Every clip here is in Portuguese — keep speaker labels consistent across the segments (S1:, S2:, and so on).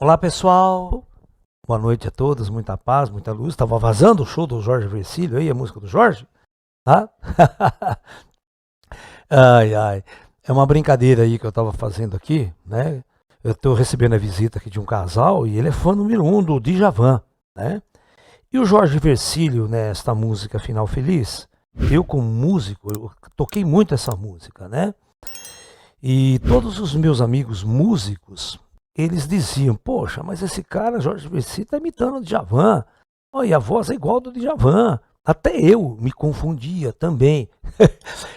S1: Olá pessoal, boa noite a todos, muita paz, muita luz. Estava vazando o show do Jorge Vercillo aí, a música do Jorge, tá? Ai, ai, é uma brincadeira aí que eu estava fazendo aqui, né? Eu estou recebendo a visita aqui de um casal e ele é fã número 1 do Djavan, né? E o Jorge Vercillo, nesta música Final Feliz, eu como músico, eu toquei muito essa música, né? E todos os meus amigos músicos, eles diziam, poxa, mas esse cara, Jorge Vercillo, está imitando o Djavan. Olha, a voz é igual do Djavan. Até eu me confundia também.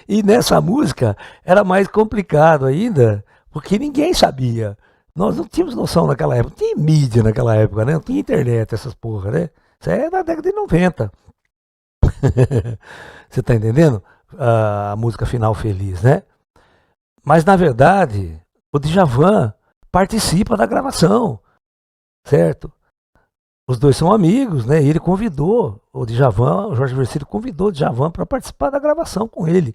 S1: E nessa música era mais complicado ainda, porque ninguém sabia. Nós não tínhamos noção naquela época, não tinha mídia naquela época, né? Não tinha internet, essas porra, né? Isso é da década de 90. Você tá entendendo? A música Final Feliz, né? Mas na verdade, o Djavan participa da gravação, certo? Os dois são amigos, né? E ele convidou o Djavan, o Jorge Vercillo convidou o Djavan para participar da gravação com ele.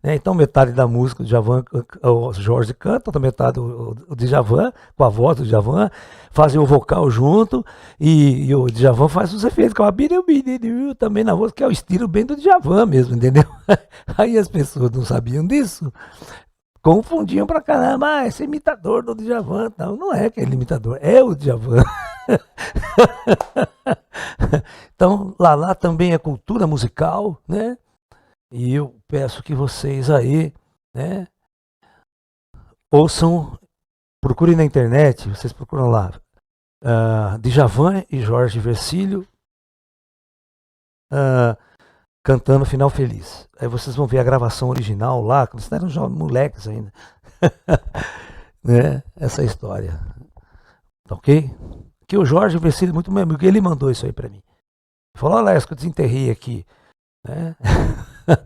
S1: Né? Então metade da música o Djavan, o Jorge canta, outra metade o Djavan, com a voz do Djavan, fazem o vocal junto e o Djavan faz os efeitos, com a também na voz, que é o estilo bem do Djavan mesmo, entendeu? Aí as pessoas não sabiam disso, confundiam pra caramba, esse imitador do Djavan, não é aquele imitador, é o Djavan. Então, Lalá também é cultura musical, né? E eu peço que vocês aí, né, ouçam, procurem na internet, vocês procuram lá, Djavan e Jorge Vercillo cantando Final Feliz. Aí vocês vão ver a gravação original lá, quando vocês eram jovens, moleques ainda. Né? Essa história. Tá ok? Que o Jorge Vercillo, muito meu amigo, ele mandou isso aí pra mim. Ele falou, olha, que eu desenterrei aqui. Né?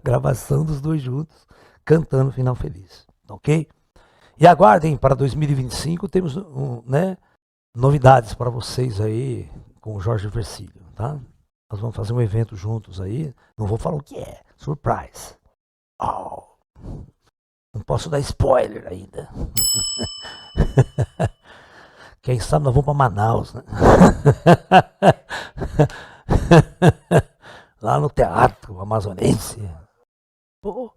S1: Gravação dos dois juntos, cantando Final Feliz. Tá ok? E aguardem, para 2025 temos né, novidades para vocês aí com o Jorge Vercillo, tá? Nós vamos fazer um evento juntos aí. Não vou falar o que é. Surprise. Oh. Não posso dar spoiler ainda. Quem sabe nós vamos para Manaus, né? Lá no Teatro Amazonense. Pô.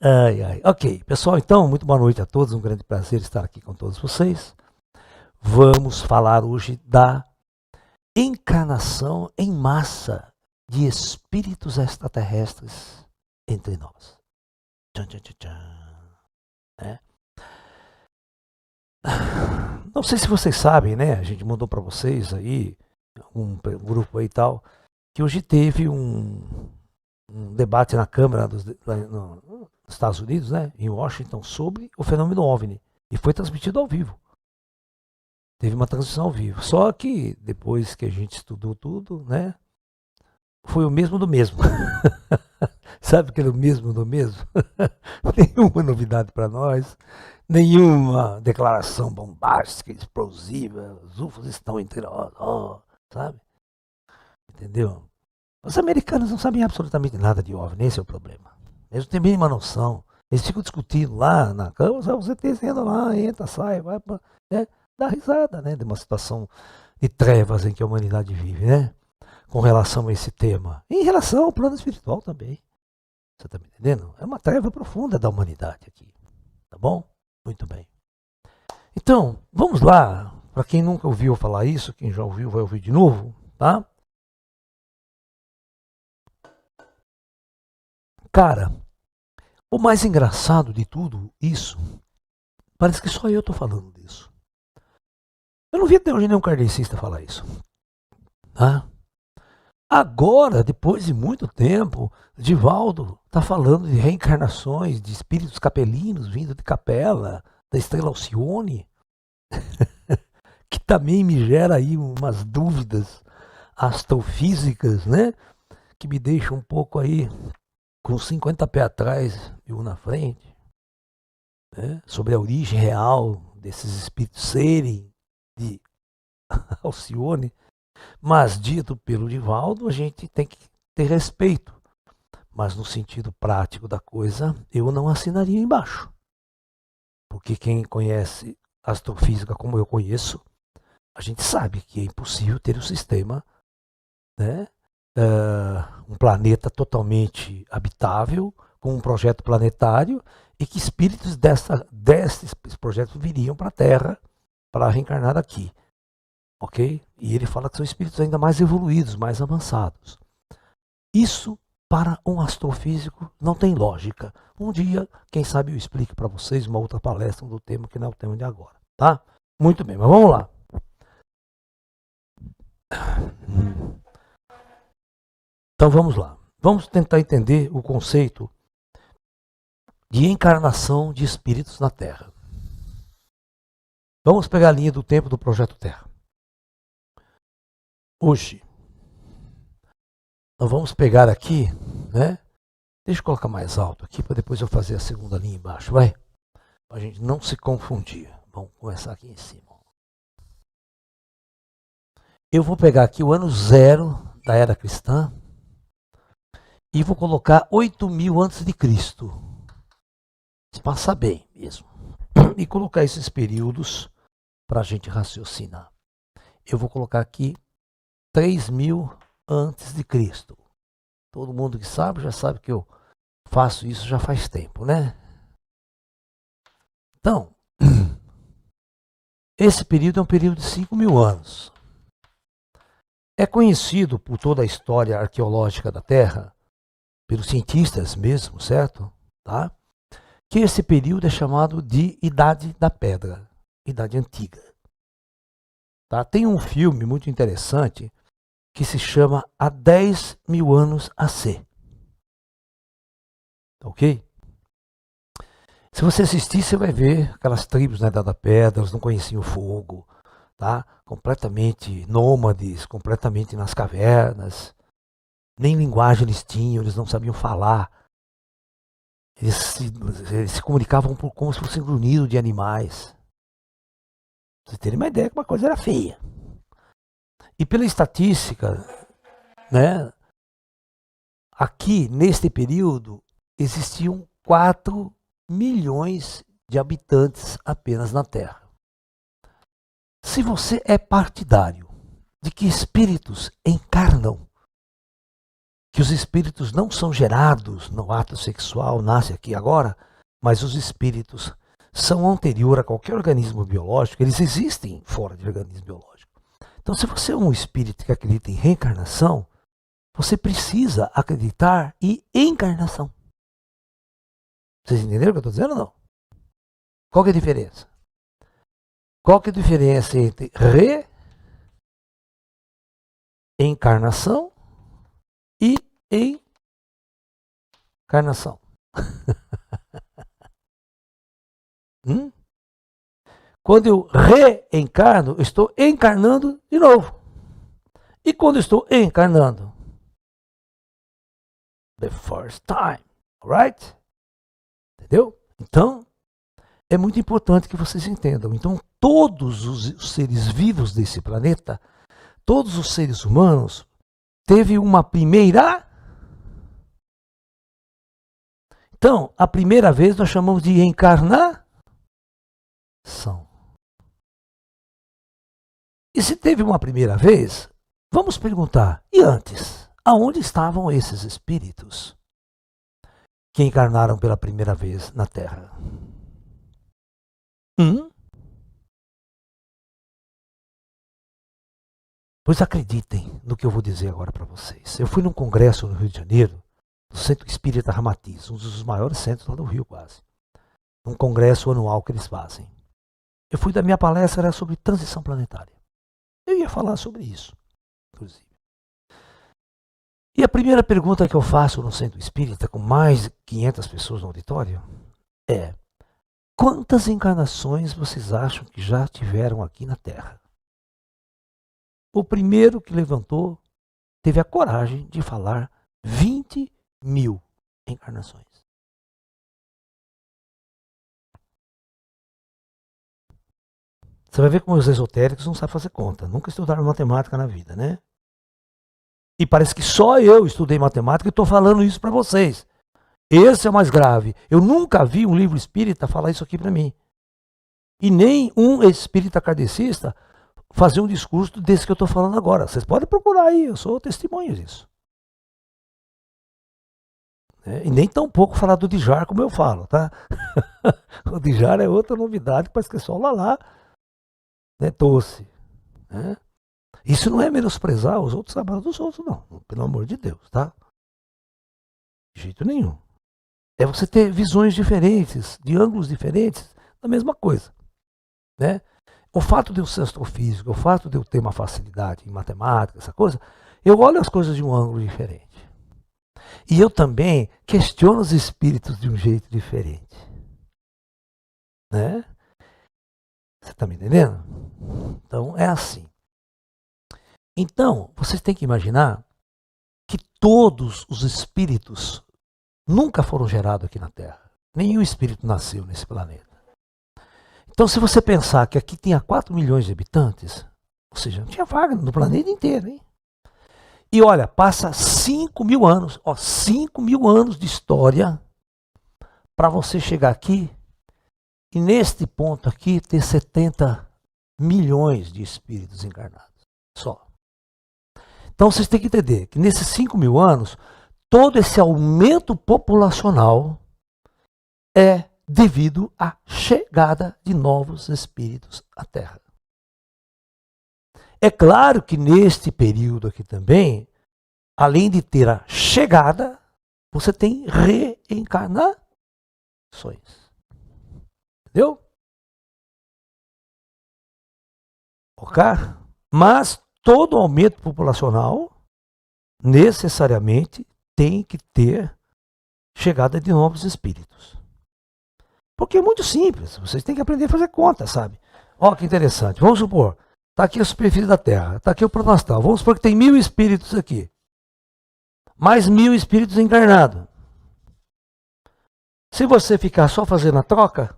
S1: Ai, ai. Ok, pessoal, então, muito boa noite a todos. Um grande prazer estar aqui com todos vocês. Vamos falar hoje da encarnação em massa de espíritos extraterrestres entre nós. Tchan, tchan, tchan, tchan. Né? Não sei se vocês sabem, né? A gente mandou para vocês aí, um grupo aí e tal, que hoje teve um debate na Câmara nos Estados Unidos, né? Em Washington, sobre o fenômeno OVNI. E foi transmitido ao vivo. Teve uma transmissão ao vivo. Só que depois que a gente estudou tudo, né? Foi o mesmo do mesmo. Sabe aquele mesmo do mesmo? Nenhuma novidade para nós. Nenhuma declaração bombástica, explosiva. Os UFOs estão entre nós. Oh, sabe? Entendeu? Os americanos não sabem absolutamente nada de OVNI. Esse é o problema. Eles não têm a mínima noção. Eles ficam discutindo lá na cama. Você descendo lá, entra, sai, vai para... Né? Dá risada, né, de uma situação de trevas em que a humanidade vive, né, com relação a esse tema. E em relação ao plano espiritual também. Você está me entendendo? É uma treva profunda da humanidade aqui. Tá bom? Muito bem. Então, vamos lá. Para quem nunca ouviu falar isso, quem já ouviu vai ouvir de novo, tá? Cara, o mais engraçado de tudo isso, parece que só eu tô falando disso. Eu não vi até hoje nenhum kardecista falar isso. Tá? Agora, depois de muito tempo, Divaldo está falando de reencarnações, de espíritos capelinos vindo de Capela, da estrela Alcione, que também me gera aí umas dúvidas astrofísicas, né? Que me deixam um pouco aí com 50 pés atrás e um na frente, né? Sobre a origem real desses espíritos serem de Alcione, mas dito pelo Divaldo, a gente tem que ter respeito. Mas no sentido prático da coisa, eu não assinaria embaixo. Porque quem conhece astrofísica como eu conheço, a gente sabe que é impossível ter um sistema, né, um planeta totalmente habitável, com um projeto planetário, e que espíritos desses projetos viriam para a Terra para reencarnar aqui. Ok? E ele fala que são espíritos ainda mais evoluídos, mais avançados. Isso, para um astrofísico, não tem lógica. Um dia, quem sabe eu explique para vocês uma outra palestra do tema que não é o tema de agora. Tá? Muito bem, mas vamos lá. Então vamos lá. Vamos tentar entender o conceito de encarnação de espíritos na Terra. Vamos pegar a linha do tempo do Projeto Terra. Hoje, nós vamos pegar aqui, né? Deixa eu colocar mais alto aqui para depois eu fazer a segunda linha embaixo, vai? Para a gente não se confundir. Vamos começar aqui em cima. Eu vou pegar aqui o ano 0 da era cristã e vou colocar 8.000 antes de Cristo. Se passar bem mesmo. E colocar esses períodos para a gente raciocinar. Eu vou colocar aqui 3.000 antes de Cristo. Todo mundo que sabe já sabe que eu faço isso já faz tempo, né? Então, esse período é um período de 5.000 anos. É conhecido por toda a história arqueológica da Terra, pelos cientistas mesmo, certo? Tá? Que esse período é chamado de Idade da Pedra, Idade Antiga. Tá? Tem um filme muito interessante que se chama Há 10.000 anos AC. Ok? Se você assistir, você vai ver aquelas tribos na Idade da Pedra, elas não conheciam o fogo, tá? Completamente nômades, completamente nas cavernas, nem linguagem eles tinham, eles não sabiam falar. Eles se comunicavam como se fossem grunhido de animais. Pra vocês terem uma ideia que uma coisa era feia. E pela estatística, né, aqui neste período existiam 4 milhões de habitantes apenas na Terra. Se você é partidário de que espíritos encarnam, que os espíritos não são gerados no ato sexual, nasce aqui agora, mas os espíritos são anterior a qualquer organismo biológico, eles existem fora de organismo biológico. Então, se você é um espírito que acredita em reencarnação, você precisa acreditar em encarnação. Vocês entenderam o que eu estou dizendo ou não? Qual que é a diferença? Qual que é a diferença entre reencarnação e encarnação? Quando eu reencarno, eu estou encarnando de novo. E quando eu estou encarnando? The first time. Alright? Entendeu? Então, é muito importante que vocês entendam. Então, todos os seres vivos desse planeta, todos os seres humanos, teve uma primeira. Então, a primeira vez nós chamamos de encarnação. E se teve uma primeira vez, vamos perguntar, e antes? Aonde estavam esses espíritos que encarnaram pela primeira vez na Terra? Pois acreditem no que eu vou dizer agora para vocês. Eu fui num congresso no Rio de Janeiro, no Centro Espírita Ramatiz, um dos maiores centros lá do Rio quase. Um congresso anual que eles fazem. Eu fui da minha palestra, era sobre transição planetária. Eu ia falar sobre isso, inclusive. E a primeira pergunta que eu faço no Centro Espírita, com mais de 500 pessoas no auditório, é: quantas encarnações vocês acham que já tiveram aqui na Terra? O primeiro que levantou teve a coragem de falar 20.000 encarnações. Você vai ver como os esotéricos não sabem fazer conta. Nunca estudaram matemática na vida, né? E parece que só eu estudei matemática e estou falando isso para vocês. Esse é o mais grave. Eu nunca vi um livro espírita falar isso aqui para mim. E nem um espírita kardecista fazer um discurso desse que eu estou falando agora. Vocês podem procurar aí, eu sou testemunho disso. E nem tão pouco falar do Djar como eu falo, tá? O Djar é outra novidade, parece que é só lá, né, doce. Né? Isso não é menosprezar os outros trabalhos dos outros, não. Pelo amor de Deus, tá? De jeito nenhum. É você ter visões diferentes, de ângulos diferentes, da mesma coisa. Né? O fato de eu ser astrofísico, o fato de eu ter uma facilidade em matemática, essa coisa, eu olho as coisas de um ângulo diferente. E eu também questiono os espíritos de um jeito diferente. Né? Você está me entendendo? Então é assim. Então, vocês têm que imaginar que todos os espíritos nunca foram gerados aqui na Terra. Nenhum espírito nasceu nesse planeta. Então, se você pensar que aqui tinha 4 milhões de habitantes, ou seja, não tinha vaga no planeta inteiro, hein? E olha, passa 5 mil anos, 5 mil anos de história para você chegar aqui e neste ponto aqui ter 70 milhões de espíritos encarnados. Só. Então vocês têm que entender que nesses 5 mil anos, todo esse aumento populacional é devido à chegada de novos espíritos à Terra. É claro que neste período aqui também, além de ter a chegada, você tem reencarnações. Entendeu? Ok? Mas todo aumento populacional necessariamente tem que ter chegada de novos espíritos. Porque é muito simples, vocês têm que aprender a fazer conta, sabe? Ó, que interessante, vamos supor, está aqui a superfície da Terra, está aqui o plano astral, vamos supor que tem 1000 espíritos aqui, mais 1000 espíritos encarnados. Se você ficar só fazendo a troca,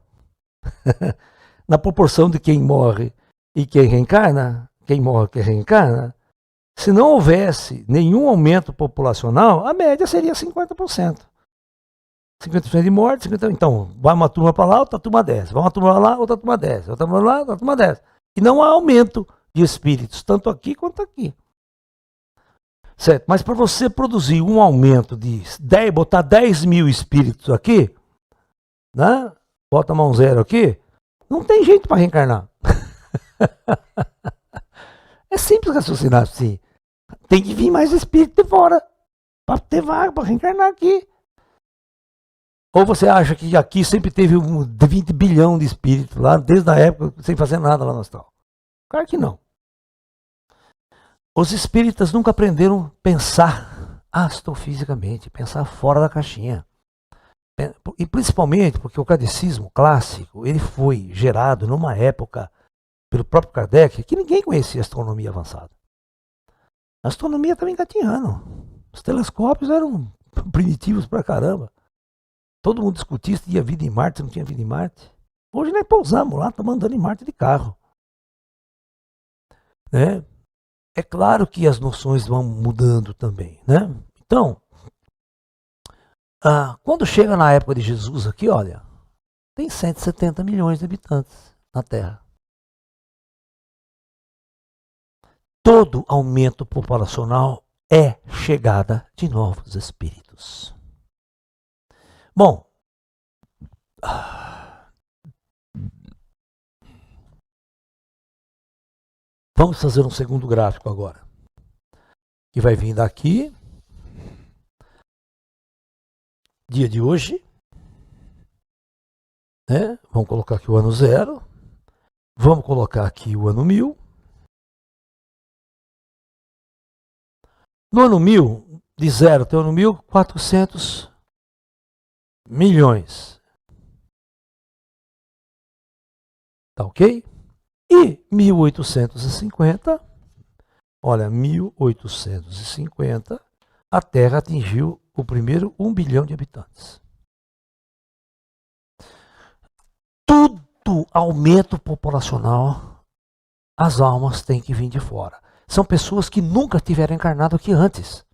S1: na proporção de quem morre e quem reencarna, quem morre e quem reencarna, se não houvesse nenhum aumento populacional, a média seria 50%. 50% de morte, 50%. Então, vai uma turma para lá, outra turma desce. Vai uma turma lá, outra turma desce. Outra turma lá, outra turma desce. E não há aumento de espíritos, tanto aqui quanto aqui. Certo? Mas para você produzir um aumento de 10, botar 10 mil espíritos aqui, né? Bota a mão zero aqui, não tem jeito para reencarnar. É simples raciocinar assim. Tem que vir mais espírito de fora para ter vaga, para reencarnar aqui. Ou você acha que aqui sempre teve 20 bilhão de espíritos lá, desde a época, sem fazer nada lá no astral? Claro que não. Os espíritas nunca aprenderam a pensar astrofisicamente, pensar fora da caixinha. E principalmente porque o kardecismo clássico, ele foi gerado numa época, pelo próprio Kardec, que ninguém conhecia astronomia avançada. A astronomia estava engatinhando. Os telescópios eram primitivos pra caramba. Todo mundo discutia se tinha vida em Marte, se não tinha vida em Marte. Hoje nós pousamos lá, estamos andando em Marte de carro. Né? É claro que as noções vão mudando também. Né? Então, quando chega na época de Jesus aqui, olha, tem 170 milhões de habitantes na Terra. Todo aumento populacional é chegada de novos espíritos. Bom, vamos fazer um segundo gráfico agora, que vai vir daqui, dia de hoje, né? Vamos colocar aqui o ano 0, vamos colocar aqui o ano 1000. No ano 1000, de 0 até o ano 1000, 400 milhões. Tá ok? E 1850, olha, 1850, a Terra atingiu o primeiro 1 bilhão de habitantes. Tudo aumento populacional, as almas têm que vir de fora. São pessoas que nunca tiveram encarnado aqui antes.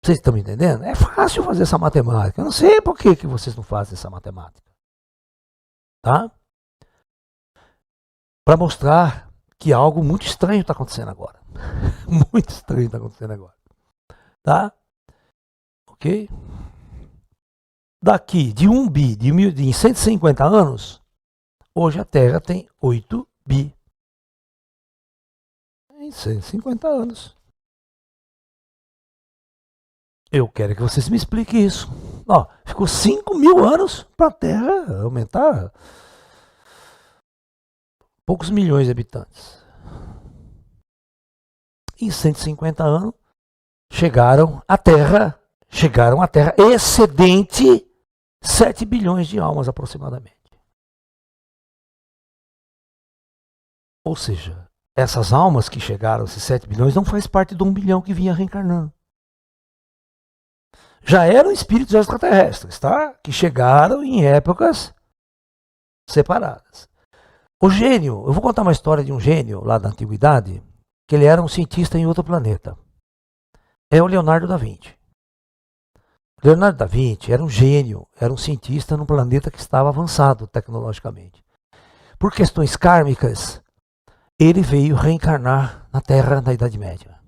S1: Vocês estão me entendendo? É fácil fazer essa matemática. Eu não sei por que vocês não fazem essa matemática. Tá? para mostrar que algo muito estranho está acontecendo agora. Muito estranho está acontecendo agora. Tá? Ok? Daqui de 1 bi, em 150 anos, hoje a Terra tem 8 bi. Em 150 anos. Eu quero que vocês me expliquem isso. Ó, ficou 5.000 anos para a Terra aumentar poucos milhões de habitantes. Em 150 anos, chegaram à Terra excedente 7 bilhões de almas aproximadamente. Ou seja, essas almas que chegaram, esses 7 bilhões, não faz parte do 1 bilhão que vinha reencarnando. Já eram espíritos extraterrestres, tá? Que chegaram em épocas separadas. O gênio, eu vou contar uma história de um gênio lá da antiguidade, que ele era um cientista em outro planeta. É o Leonardo da Vinci. Leonardo da Vinci era um gênio, era um cientista num planeta que estava avançado tecnologicamente. Por questões kármicas, ele veio reencarnar na Terra na Idade Média.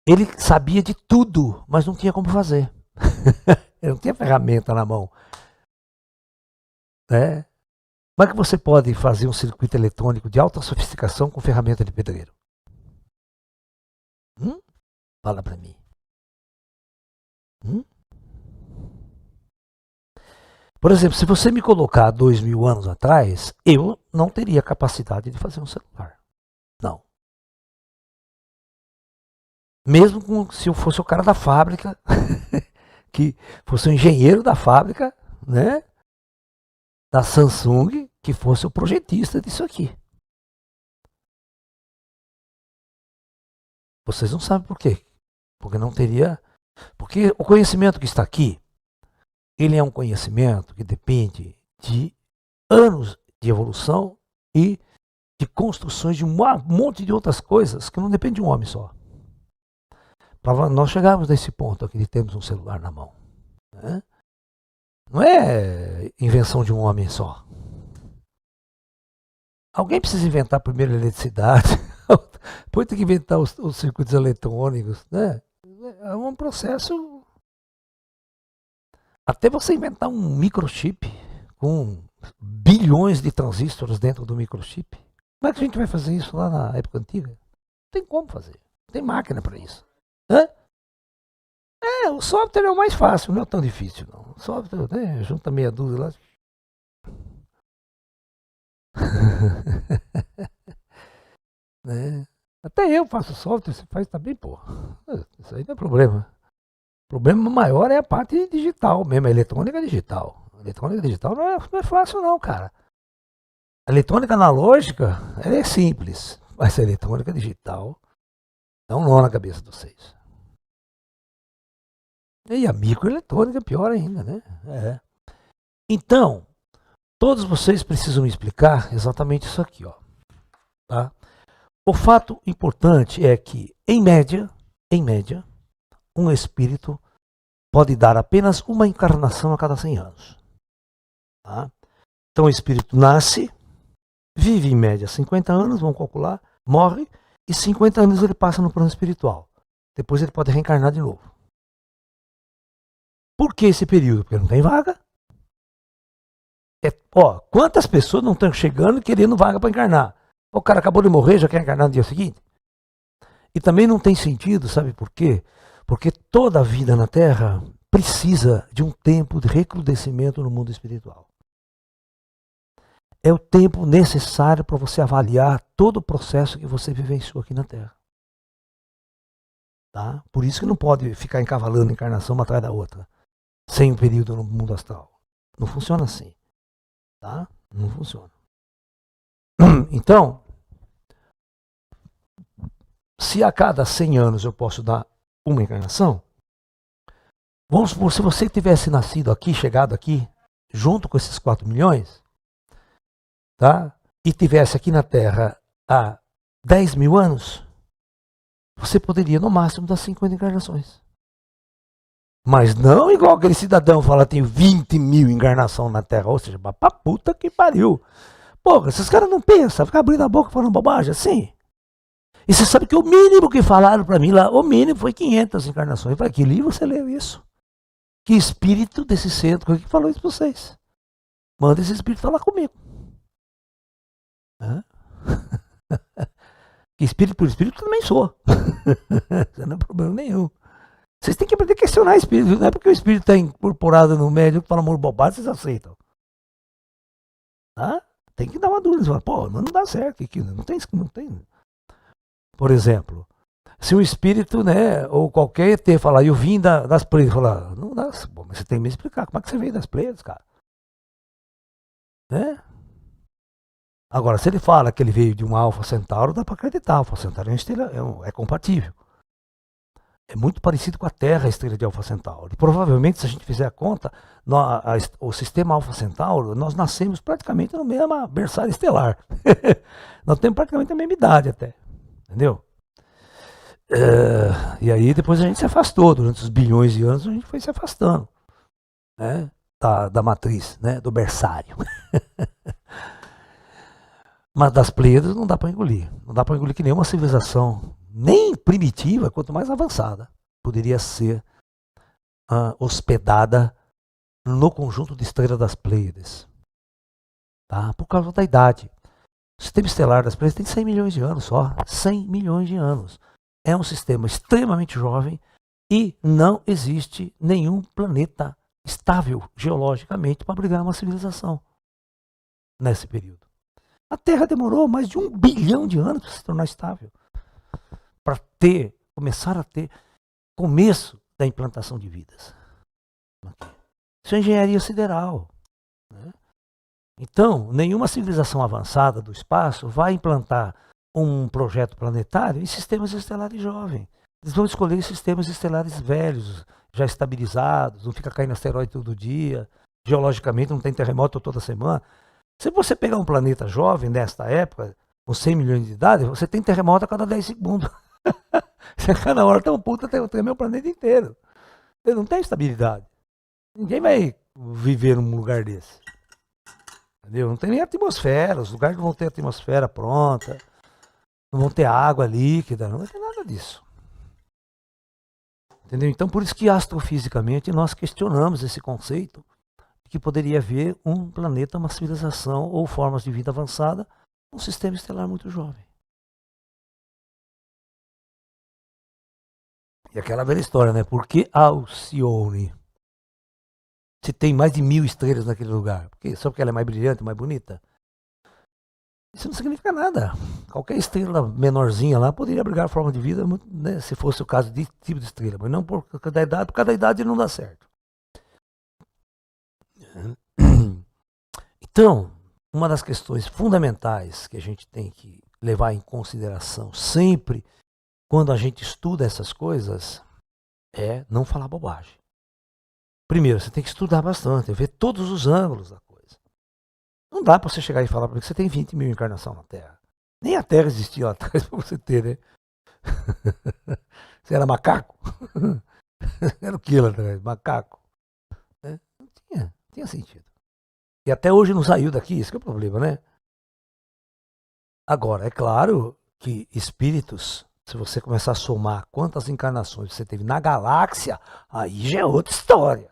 S1: Ele sabia de tudo, mas não tinha como fazer. Ele não tinha ferramenta na mão. Né? Como é que você pode fazer um circuito eletrônico de alta sofisticação com ferramenta de pedreiro? Fala para mim. Por exemplo, se você me colocar 2.000 anos atrás, eu não teria capacidade de fazer um celular. Não. Mesmo se eu fosse o cara da fábrica, que fosse o engenheiro da fábrica, né, da Samsung, que fosse o projetista disso aqui. Vocês não sabem por quê. Porque não teria... Porque o conhecimento que está aqui, ele é um conhecimento que depende de anos de evolução e de construções de um monte de outras coisas que não depende de um homem só. Para nós chegarmos nesse ponto aqui de termos um celular na mão. Né? Não é invenção de um homem só. Alguém precisa inventar primeiro a eletricidade, depois tem que inventar os circuitos eletrônicos. Né? É um processo. Até você inventar um microchip com bilhões de transistores dentro do microchip. Como é que a gente vai fazer isso lá na época antiga? Não tem como fazer. Não tem máquina para isso. Hã? O software é o mais fácil, não é tão difícil não. O software, né, junta meia dúzia lá. Né? Até eu faço software, você faz também, pô. Isso aí não é problema. O problema maior é a parte digital mesmo, a eletrônica digital. A eletrônica digital não é fácil não, cara. A eletrônica analógica, ela é simples, mas a eletrônica digital dá um nó na cabeça de vocês. E a microeletrônica é pior ainda, né? Então, todos vocês precisam me explicar exatamente isso aqui, ó. Tá? O fato importante é que, em média, um espírito pode dar apenas uma encarnação a cada 100 anos. Tá? Então o espírito nasce, vive em média 50 anos, vamos calcular, morre, e 50 anos ele passa no plano espiritual. Depois ele pode reencarnar de novo. Por que esse período? Porque não tem vaga. Quantas pessoas não estão chegando querendo vaga para encarnar? O cara acabou de morrer, já quer encarnar no dia seguinte? E também não tem sentido, sabe por quê? Porque toda a vida na Terra precisa de um tempo de recrudescimento no mundo espiritual. É o tempo necessário para você avaliar todo o processo que você vivenciou aqui na Terra. Tá? Por isso que não pode ficar encavalando encarnação uma atrás da outra, sem um período no mundo astral. Não funciona assim. Tá? Não funciona. Então, se a cada 100 anos eu posso dar uma encarnação, vamos supor, se você tivesse nascido aqui, chegado aqui, junto com esses 4 milhões, tá? E tivesse aqui na Terra há 10.000 anos, você poderia no máximo dar 50 encarnações. Mas não igual aquele cidadão fala, tem 20.000 encarnação na Terra, ou seja, pra puta que pariu. Pô, esses caras não pensam, ficar abrindo a boca falando bobagem assim. E você sabe que o mínimo que falaram para mim lá, o mínimo foi 500 encarnações. Para que livro você leu isso? Que espírito desse centro que falou isso para vocês? Manda esse espírito falar comigo. Hã? Espírito por espírito também sou. Não é problema nenhum. Vocês têm que aprender a questionar espírito. Não é porque o espírito está incorporado no médium que fala amor bobagem, vocês aceitam. Tá? Tem que dar uma dúvida. Fala, pô, mas não dá certo. Não tem. Por exemplo, se o espírito, né, ou qualquer ET falar, eu vim das Pleiades, falar, não dá, bom, mas você tem que me explicar como é que você veio das Pleiades, cara. Né? Agora, se ele fala que ele veio de um Alfa Centauro, dá para acreditar. Alfa Centauro é uma estrela, é compatível. É muito parecido com a Terra, a estrela de Alfa Centauro. E provavelmente, se a gente fizer a conta, o sistema Alfa Centauro, nós nascemos praticamente no mesmo berçário estelar. Nós temos praticamente a mesma idade até. Entendeu? E aí depois a gente se afastou. Durante os bilhões de anos a gente foi se afastando. Né? Da matriz, né? Do berçário. Mas das Pleiades não dá para engolir. Não dá para engolir que nenhuma civilização, nem primitiva, quanto mais avançada, poderia ser hospedada no conjunto de estrelas das Pleiades. Tá? Por causa da idade. O sistema estelar das Pleiades tem 100 milhões de anos só. 100 milhões de anos. É um sistema extremamente jovem e não existe nenhum planeta estável geologicamente para abrigar uma civilização nesse período. A Terra demorou mais de 1 bilhão de anos para se tornar estável. Para começar a ter começo da implantação de vidas. Isso é engenharia sideral. Né? Então, nenhuma civilização avançada do espaço vai implantar um projeto planetário em sistemas estelares jovens. Eles vão escolher sistemas estelares velhos, já estabilizados, não fica caindo asteroide todo dia, geologicamente não tem terremoto toda semana. Se você pegar um planeta jovem nesta época, com 100 milhões de idade, você tem terremoto a cada 10 segundos. Se a cada hora tem um puta, tem o planeta inteiro. Ele não tem estabilidade. Ninguém vai viver num lugar desse. Entendeu? Não tem nem atmosfera, os lugares não vão ter atmosfera pronta, não vão ter água líquida, não vai ter nada disso. Entendeu? Então, por isso que astrofisicamente nós questionamos esse conceito que poderia haver um planeta, uma civilização ou formas de vida avançada, um sistema estelar muito jovem. E aquela velha história, né? Por que Alcione? Se tem mais de 1000 estrelas naquele lugar. Só porque ela é mais brilhante, mais bonita? Isso não significa nada. Qualquer estrela menorzinha lá poderia abrigar forma de vida, né, se fosse o caso de tipo de estrela. Mas não por cada idade não dá certo. Então, uma das questões fundamentais que a gente tem que levar em consideração sempre quando a gente estuda essas coisas é não falar bobagem. Primeiro, você tem que estudar bastante, ver todos os ângulos da coisa. Não dá para você chegar e falar para mim que você tem 20 mil encarnações na Terra. Nem a Terra existia lá atrás para você ter, né? Você era macaco? Era o que lá atrás? Macaco? Não tinha sentido. E até hoje não saiu daqui, isso que é o problema, né? Agora, é claro que espíritos, se você começar a somar quantas encarnações você teve na galáxia, aí já é outra história.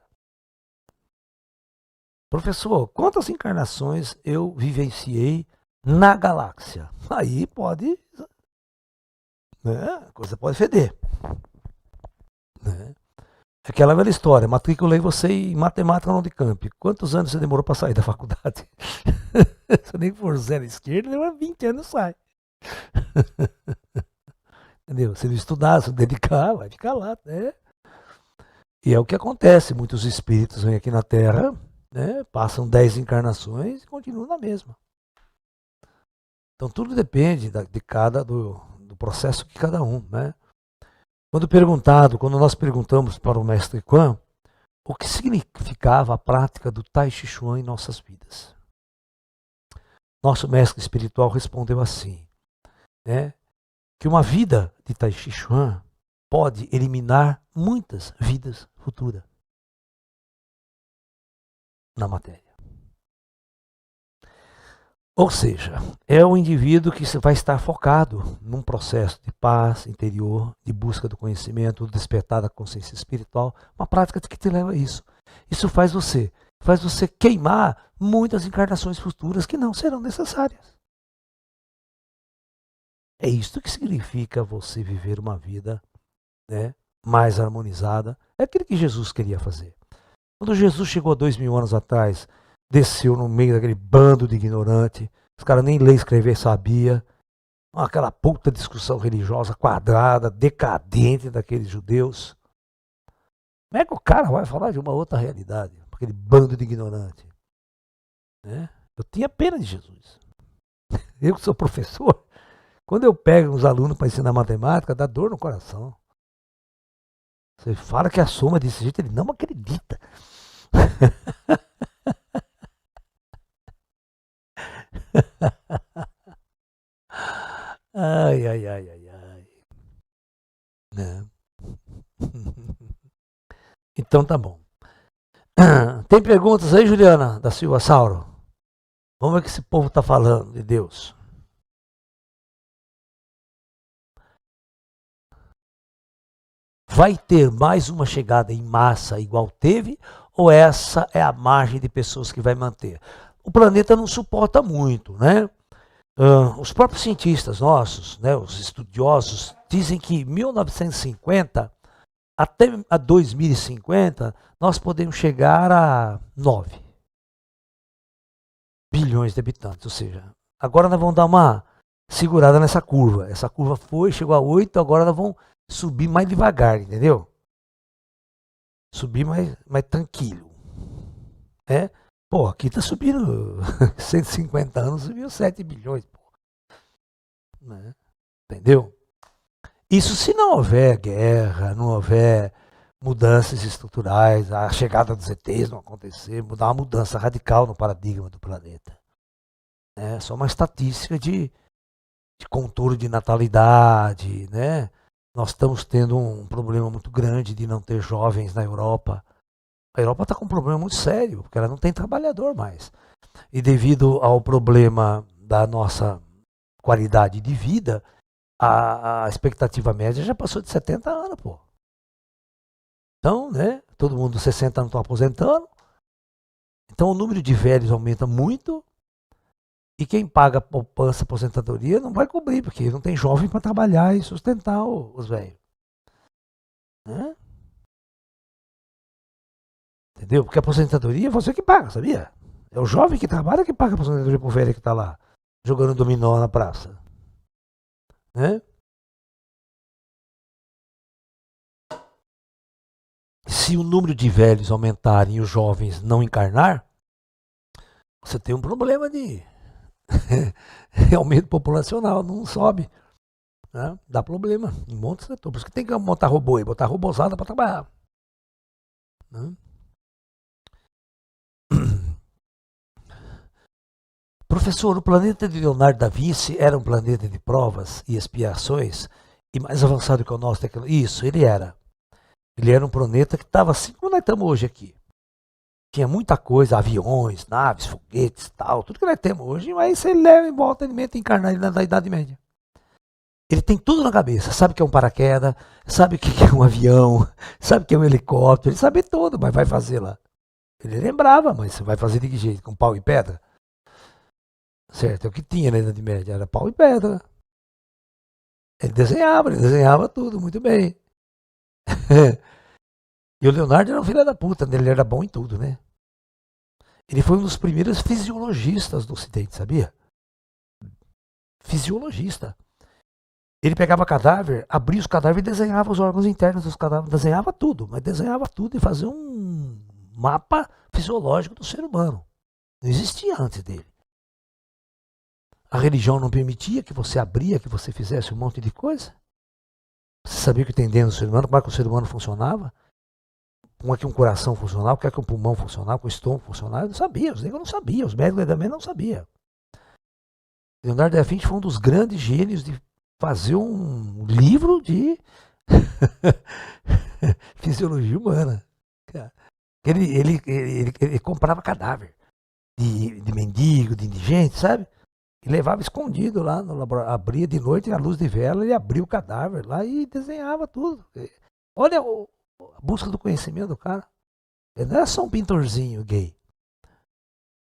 S1: Professor, quantas encarnações eu vivenciei na galáxia? Aí pode, né? A coisa pode feder. Né? Aquela velha história, matriculei você em matemática no Unicamp. Quantos anos você demorou para sair da faculdade? Se nem for zero esquerda, demora 20 anos sai. Entendeu? Se não estudar, se não dedicar, vai ficar lá. Né? E é o que acontece. Muitos espíritos vêm aqui na Terra, né? Passam 10 encarnações e continuam na mesma. Então tudo depende do processo de cada um. Né? Quando nós perguntamos para o Mestre Quan, o que significava a prática do Tai Chi Chuan em nossas vidas? Nosso mestre espiritual respondeu assim, né, que uma vida de Tai Chi Chuan pode eliminar muitas vidas futuras na matéria. Ou seja, é o indivíduo que vai estar focado num processo de paz interior, de busca do conhecimento, do despertar da consciência espiritual, uma prática que te leva a isso. Isso faz você queimar muitas encarnações futuras que não serão necessárias. É isso que significa você viver uma vida, né, mais harmonizada. É aquilo que Jesus queria fazer. Quando Jesus chegou 2000 anos atrás, desceu no meio daquele bando de ignorante, os caras nem ler e escrever sabia, aquela puta discussão religiosa quadrada, decadente daqueles judeus. Como é que o cara vai falar de uma outra realidade? Aquele bando de ignorante. Né? Eu tinha pena de Jesus. Eu que sou professor, quando eu pego uns alunos para ensinar matemática, dá dor no coração. Você fala que a soma é desse jeito, ele não acredita. Ai, ai, ai, ai, ai. Né? Então tá bom. Tem perguntas aí, Juliana, da Silva Sauro? Vamos ver o que esse povo tá falando de Deus. Vai ter mais uma chegada em massa igual teve? Ou essa é a margem de pessoas que vai manter? O planeta não suporta muito, né? Os próprios cientistas nossos, né, os estudiosos, dizem que em 1950 até a 2050 nós podemos chegar a 9 bilhões de habitantes. Ou seja, agora nós vamos dar uma segurada nessa curva. Essa curva chegou a 8, agora nós vamos subir mais devagar, entendeu? Subir mais tranquilo. Né? Pô, aqui tá subindo 150 anos, subiu 7 bilhões. Pô. Né? Entendeu? Isso se não houver guerra, não houver mudanças estruturais, a chegada dos ETs não acontecer, mudar uma mudança radical no paradigma do planeta. É só uma estatística de controle de natalidade, né? Nós estamos tendo um problema muito grande de não ter jovens na Europa. A Europa está com um problema muito sério, porque ela não tem trabalhador mais. E devido ao problema da nossa qualidade de vida, a expectativa média já passou de 70 anos, pô. Então, né, todo mundo 60 anos está aposentando. Então o número de velhos aumenta muito. E quem paga poupança, aposentadoria, não vai cobrir, porque não tem jovem para trabalhar e sustentar os velhos. Né? Entendeu? Porque a aposentadoria é você que paga, sabia? É o jovem que trabalha que paga a aposentadoria pro velho que está lá, jogando dominó na praça. Né? Se o número de velhos aumentar e os jovens não encarnar, você tem um problema de aumento populacional, não sobe. Né? Dá problema em um monte de setor. Por isso que tem que montar robô e botar robozada para trabalhar. Né? Professor, o planeta de Leonardo da Vinci era um planeta de provas e expiações e mais avançado que o nosso. Isso, ele era. Ele era um planeta que estava assim como nós estamos hoje aqui. Tinha muita coisa, aviões, naves, foguetes, tal, tudo que nós temos hoje, mas ele leva em volta de mente encarnar ele na Idade Média. Ele tem tudo na cabeça, sabe o que é um paraquedas, sabe o que é um avião, sabe o que é um helicóptero, ele sabe tudo, mas vai fazer lá. Ele lembrava, mas você vai fazer de que jeito? Com pau e pedra? Certo, é o que tinha na Idade Média, era pau e pedra. Ele desenhava tudo muito bem. E o Leonardo era um filho da puta, ele era bom em tudo, né? Ele foi um dos primeiros fisiologistas do Ocidente, sabia? Fisiologista. Ele pegava cadáver, abria os cadáveres e desenhava os órgãos internos dos cadáveres, desenhava tudo, mas desenhava tudo e fazia um mapa fisiológico do ser humano. Não existia antes dele. A religião não permitia que você abria, que você fizesse um monte de coisa. Você sabia o que tem dentro do ser humano, como é que o ser humano funcionava? Como é que um coração funcionava, como é que um pulmão funcionava, como o estômago funcionava? Eu não sabia, os negros não sabiam, os médicos também não sabiam. Leonardo da Vinci foi um dos grandes gênios de fazer um livro de fisiologia humana. Ele comprava cadáver de mendigo, de indigente, sabe? E levava escondido lá no laboratório. Abria de noite, à luz de vela, ele abria o cadáver lá e desenhava tudo. Olha a busca do conhecimento do cara. Ele não era só um pintorzinho gay.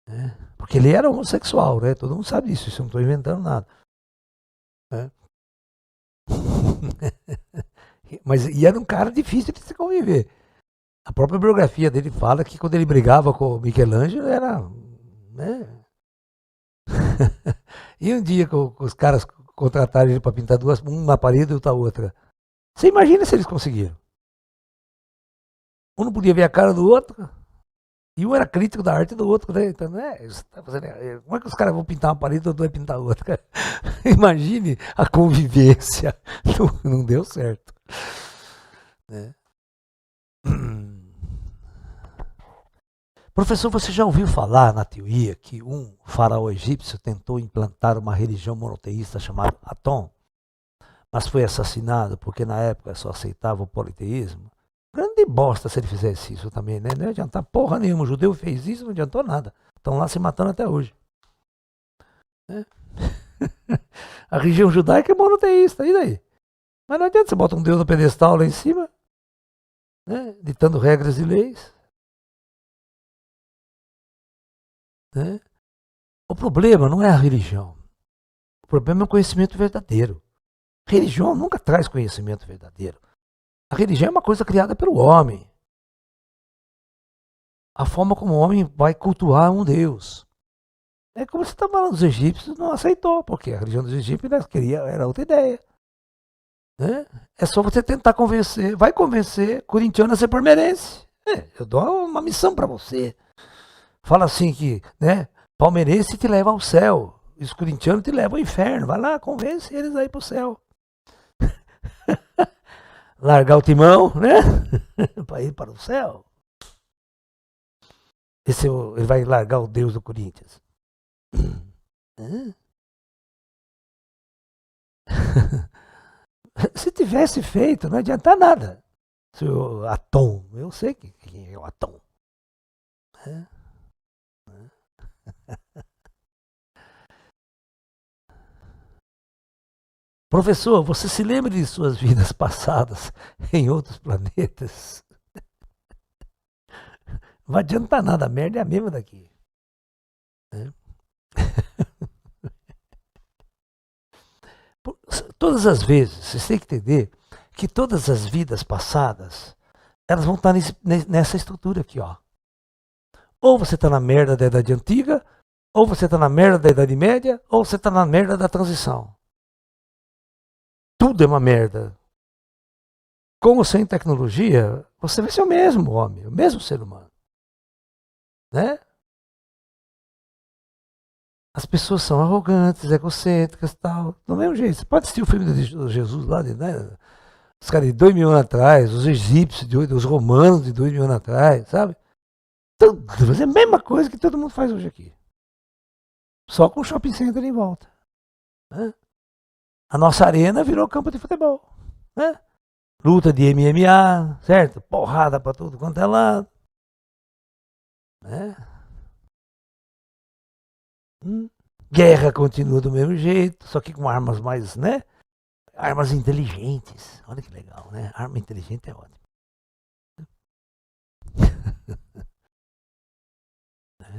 S1: Né? Porque ele era homossexual, né? Todo mundo sabe disso, isso eu não estou inventando nada. Né? Mas e era um cara difícil de se conviver. A própria biografia dele fala que quando ele brigava com o Michelangelo era. Né? E um dia que os caras contrataram ele para pintar duas, uma parede e outra outra. Você imagina se eles conseguiram? Um não podia ver a cara do outro. E um era crítico da arte do outro, né? Então, né? Como é que os caras vão pintar uma parede e o outro vai pintar outra? Imagine a convivência. Não deu certo. Né? Professor, você já ouviu falar na teoria que um faraó egípcio tentou implantar uma religião monoteísta chamada Atom, mas foi assassinado porque na época só aceitava o politeísmo? Grande bosta se ele fizesse isso também, né? Não ia adiantar porra nenhuma. O judeu fez isso, não adiantou nada. Estão lá se matando até hoje. Né? A religião judaica é monoteísta, e daí? Mas não adianta, você bota um Deus no pedestal lá em cima, né? Ditando regras e leis. Né? O problema não é a religião. O problema é o conhecimento verdadeiro. A religião nunca traz conhecimento verdadeiro. A religião é uma coisa criada pelo homem. A forma como o homem vai cultuar um Deus. É como você está falando, os egípcios não aceitou, porque a religião dos egípcios era outra ideia. Né? É só você tentar convencer, vai convencer corintiano a ser palmeirense. Eu dou uma missão para você. Fala assim que, né, palmeirense te leva ao céu, os corintianos te levam ao inferno. Vai lá, convence eles aí pro céu. Largar o timão, né? Para ir para o céu. Ele vai largar o Deus do Corinthians. Se tivesse feito, não adianta nada. Se o Atom, eu sei quem é o Atom. Professor, você se lembra de suas vidas passadas em outros planetas? Não vai adiantar nada, a merda é a mesma daqui. Todas as vezes, vocês têm que entender que todas as vidas passadas, elas vão estar nessa estrutura aqui, ó. Ou você está na merda da Idade Antiga, ou você está na merda da Idade Média, ou você está na merda da transição. Tudo é uma merda. Com ou sem tecnologia, você vai ser o mesmo homem, o mesmo ser humano. Né? As pessoas são arrogantes, egocêntricas e tal. Do mesmo jeito. Você pode assistir o filme de Jesus lá, né? Os caras de 2000 anos atrás, os egípcios, os romanos de 2000 anos atrás, sabe? Então, fazer a mesma coisa que todo mundo faz hoje aqui. Só com o shopping center em volta. Né? A nossa arena virou campo de futebol. Né? Luta de MMA, certo? Porrada pra tudo quanto é lado. Né? Guerra continua do mesmo jeito, só que com armas mais, né? Armas inteligentes. Olha que legal, né? Arma inteligente é ótimo.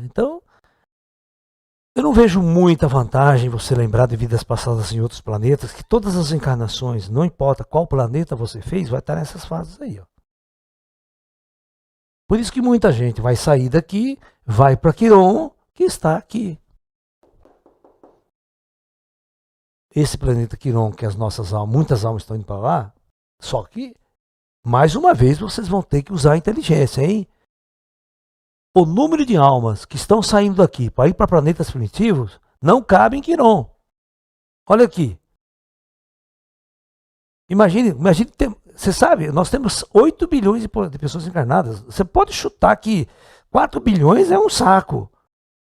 S1: Então, eu não vejo muita vantagem você lembrar de vidas passadas em outros planetas, que todas as encarnações, não importa qual planeta você fez, vai estar nessas fases aí, ó. Por isso que muita gente vai sair daqui, vai para Quiron, que está aqui. Esse planeta Quiron, que as nossas almas, muitas almas estão indo para lá, só que, mais uma vez, vocês vão ter que usar a inteligência, hein? O número de almas que estão saindo daqui para ir para planetas primitivos não cabe em Quiron. Olha aqui. Imagine, você sabe, nós temos 8 bilhões de pessoas encarnadas. Você pode chutar que 4 bilhões é um saco.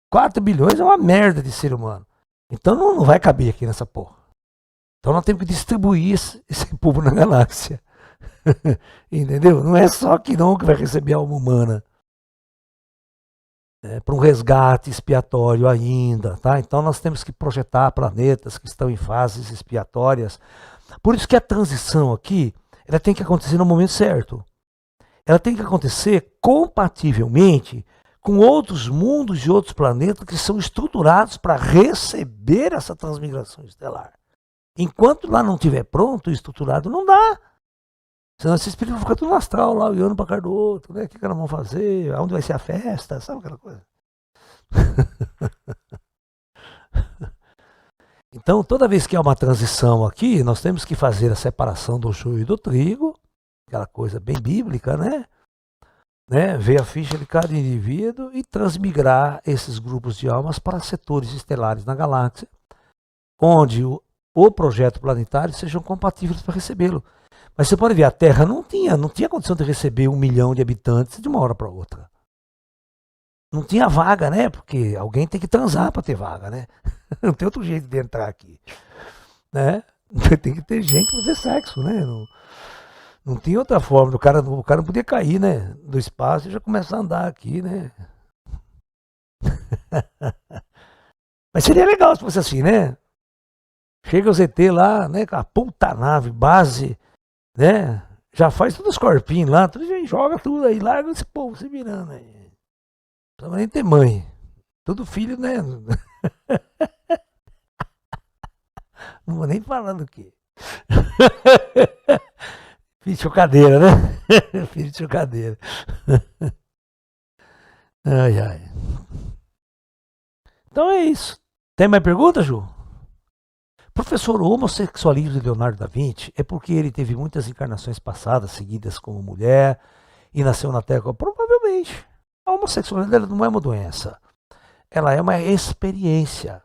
S1: 4 bilhões é uma merda de ser humano. Então não vai caber aqui nessa porra. Então nós temos que distribuir esse povo na galáxia. Entendeu? Não é só Quiron que vai receber a alma humana. para um resgate expiatório ainda, tá? Então nós temos que projetar planetas que estão em fases expiatórias. Por isso que a transição aqui, ela tem que acontecer no momento certo. Ela tem que acontecer compativelmente com outros mundos e outros planetas que são estruturados para receber essa transmigração estelar. Enquanto lá não estiver pronto e estruturado, não dá. Senão esse espírito vai ficar tudo no astral lá, olhando para cá do outro, né? O que elas vão fazer? Aonde vai ser a festa? Sabe aquela coisa? Então, toda vez que há uma transição aqui, nós temos que fazer a separação do joio e do trigo, aquela coisa bem bíblica, né? Ver a ficha de cada indivíduo e transmigrar esses grupos de almas para setores estelares na galáxia, onde o projeto planetário sejam compatíveis para recebê-lo. Mas você pode ver, a Terra não tinha condição de receber 1 milhão de habitantes de uma hora para outra. Não tinha vaga, né? Porque alguém tem que transar para ter vaga, né? Não tem outro jeito de entrar aqui, né? Tem que ter gente para fazer sexo, né? Não tinha outra forma. O cara não podia cair, né? Do espaço e já começar a andar aqui, né? Mas seria legal se fosse assim, né? Chega o ZT lá, né? Com a puta nave, base, né? Já faz todos os corpinhos lá, tudo, joga tudo aí, larga esse povo se virando aí. Não precisa nem ter mãe. Tudo filho, né? Não vou nem falar do que. Filho de chocadeira, né? Filho de chocadeira. Ai, ai. Então é isso. Tem mais perguntas, Ju? Professor, o homossexualismo de Leonardo da Vinci é porque ele teve muitas encarnações passadas seguidas como mulher e nasceu na Terra? Provavelmente. A homossexualidade não é uma doença. Ela é uma experiência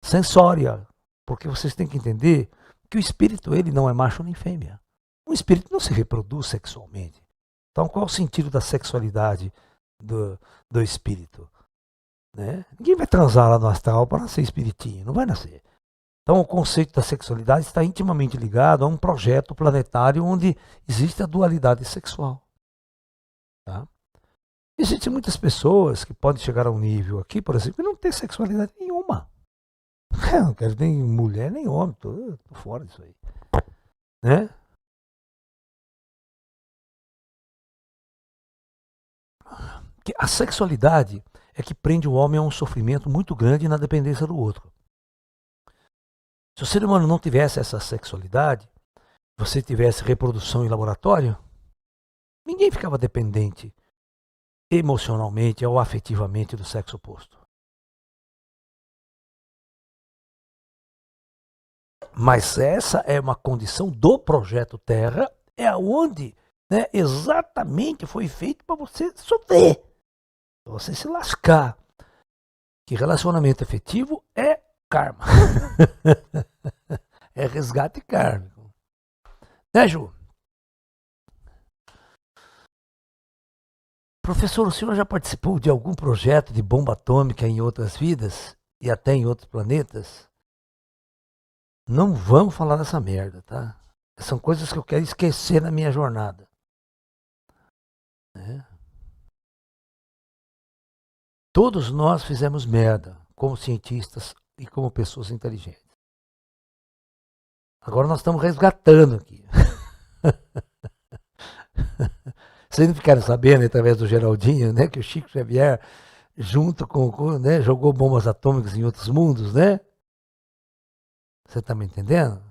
S1: sensória. Porque vocês têm que entender que o espírito ele não é macho nem fêmea. O espírito não se reproduz sexualmente. Então qual é o sentido da sexualidade do espírito? Né? Ninguém vai transar lá no astral para nascer espiritinho. Não vai nascer. Então o conceito da sexualidade está intimamente ligado a um projeto planetário onde existe a dualidade sexual. Tá? Existem muitas pessoas que podem chegar a um nível aqui, por exemplo, e não ter sexualidade nenhuma. Eu não quero nem mulher nem homem, tô fora disso aí. Né? A sexualidade é que prende o homem a um sofrimento muito grande na dependência do outro. Se o ser humano não tivesse essa sexualidade, você tivesse reprodução em laboratório, ninguém ficava dependente emocionalmente ou afetivamente do sexo oposto. Mas essa é uma condição do projeto Terra, é onde, né, exatamente foi feito para você sofrer, para você se lascar. Que relacionamento afetivo é karma. É resgate kármico. Né, Ju? Professor, o senhor já participou de algum projeto de bomba atômica em outras vidas e até em outros planetas? Não vamos falar dessa merda, tá? São coisas que eu quero esquecer na minha jornada. Né? Todos nós fizemos merda, como cientistas e como pessoas inteligentes. Agora nós estamos resgatando aqui. Vocês não ficaram sabendo, através do Geraldinho, né, que o Chico Xavier, junto né, jogou bombas atômicas em outros mundos, né? Você está me entendendo?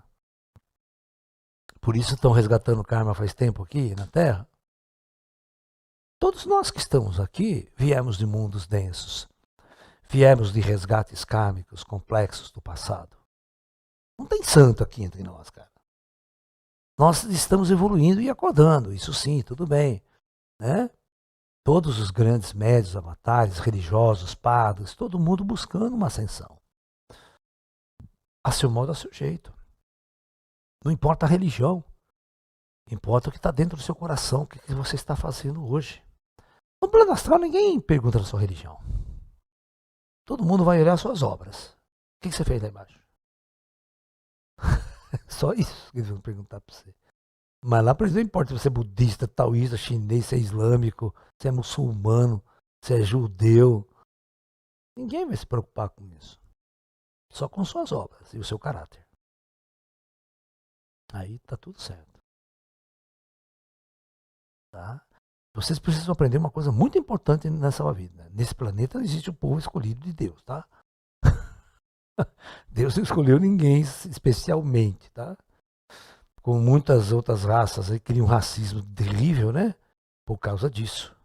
S1: Por isso estão resgatando o karma faz tempo aqui na Terra. Todos nós que estamos aqui viemos de mundos densos. Viemos de resgates kármicos complexos do passado. Não tem santo aqui entre nós, cara. Nós estamos evoluindo e acordando, isso sim, tudo bem. Né? Todos os grandes médios, avatares, religiosos, padres, todo mundo buscando uma ascensão. A seu modo, a seu jeito. Não importa a religião. Importa o que está dentro do seu coração, o que você está fazendo hoje. No plano astral, ninguém pergunta da sua religião. Todo mundo vai olhar as suas obras. O que você fez lá embaixo? Só isso que eles vão perguntar para você. Mas lá, por exemplo, não importa se você é budista, taoísta, chinês, se é islâmico, se é muçulmano. se é judeu. Ninguém vai se preocupar com isso. Só com suas obras e o seu caráter. Aí tá tudo certo. Tá? Vocês precisam aprender uma coisa muito importante nessa vida. Nesse planeta existe o povo escolhido de Deus, tá? Deus não escolheu ninguém especialmente, tá? Como muitas outras raças aí criam um racismo terrível, né? Por causa disso.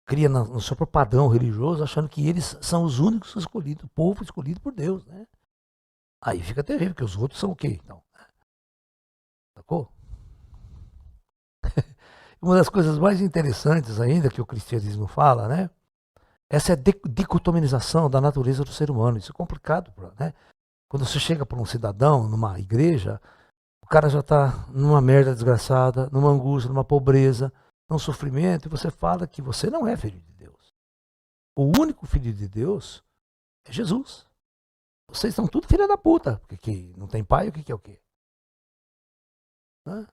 S1: Cria no seu próprio padrão religioso, achando que eles são os únicos escolhidos, o povo escolhido por Deus, né? Aí fica terrível, porque os outros são o quê, então? Sacou? Uma das coisas mais interessantes ainda que o cristianismo fala, né? Essa é a dicotomização da natureza do ser humano. Isso é complicado, né? Quando você chega para um cidadão numa igreja, o cara já está numa merda desgraçada, numa angústia, numa pobreza, num sofrimento, e você fala que você não é filho de Deus. O único filho de Deus é Jesus. Vocês são tudo filha da puta, porque não tem pai, o que é o quê? Hã?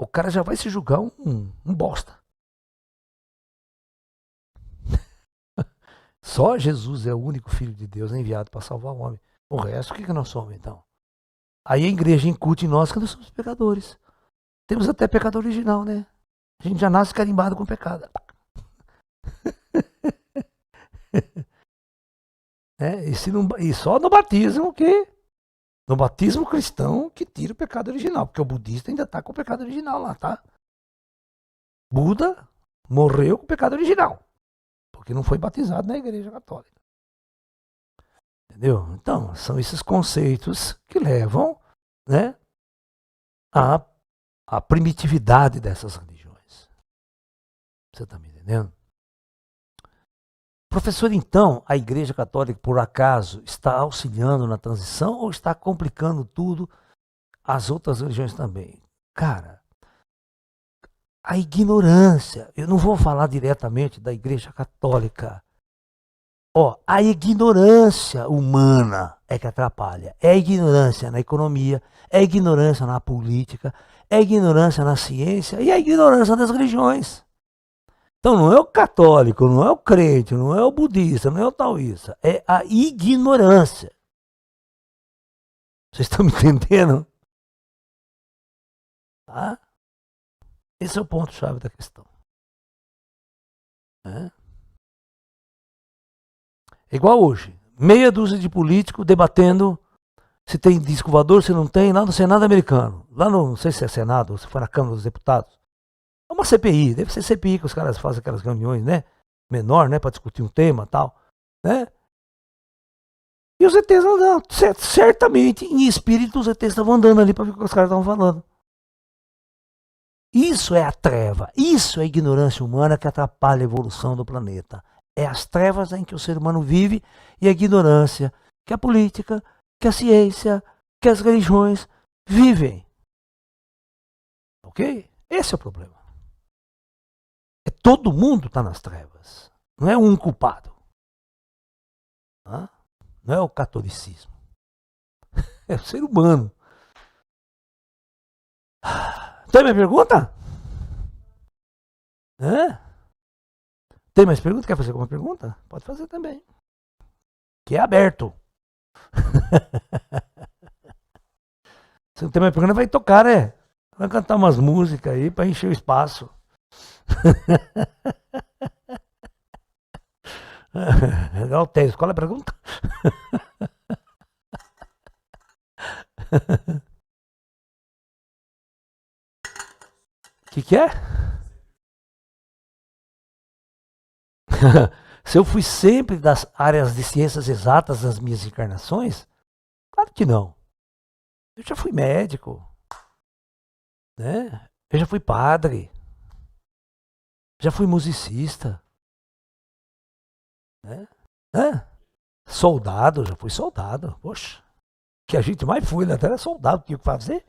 S1: O cara já vai se julgar um bosta. Só Jesus é o único filho de Deus enviado para salvar o homem. O resto, o que nós somos então? Aí a igreja incute em nós que nós somos pecadores. Temos até pecado original, né? A gente já nasce carimbado com pecado. E só no batismo que... No batismo cristão que tira o pecado original. Porque o budista ainda está com o pecado original lá, tá? Buda morreu com o pecado original. Porque não foi batizado na igreja católica. Entendeu? Então, são esses conceitos que levam, né, à primitividade dessas religiões. Você está me entendendo? Professor, então, a Igreja Católica, por acaso, está auxiliando na transição ou está complicando tudo as outras religiões também? Cara, a ignorância, eu não vou falar diretamente da Igreja Católica. A ignorância humana é que atrapalha. É a ignorância na economia, é a ignorância na política, é a ignorância na ciência e é a ignorância das religiões. Então não é o católico, não é o crente, não é o budista, não é o taoísta. É a ignorância. Vocês estão me entendendo? Tá? Esse é o ponto-chave da questão. É igual hoje. Meia dúzia de políticos debatendo se tem disco voador, se não tem, lá no Senado americano. Lá no, não sei se é Senado ou se foi na Câmara dos Deputados. É uma CPI, deve ser CPI que os caras fazem aquelas reuniões, né? Menor, né? Para discutir um tema e tal, né? E os ETs andando, certamente, em espírito, os ETs estavam andando ali para ver o que os caras estavam falando. Isso é a treva, isso é a ignorância humana que atrapalha a evolução do planeta. É as trevas em que o ser humano vive e a ignorância que a política, que a ciência, que as religiões vivem. Ok? Esse é o problema. Todo mundo está nas trevas. Não é um culpado. Não é o catolicismo. É o ser humano. Tem mais pergunta? Tem mais pergunta? Quer fazer alguma pergunta? Pode fazer também. Que é aberto. Se não tem mais pergunta, vai tocar, né? Vai cantar umas músicas aí para encher o espaço. Legal, Tese. Qual é a pergunta? O que é? Se eu fui sempre das áreas de ciências exatas nas minhas encarnações? Claro que não. Eu já fui médico, né? Eu já fui padre, já fui musicista, né? Soldado, já fui soldado. Poxa, que a gente mais foi, né? Até era soldado, tinha o que fazer.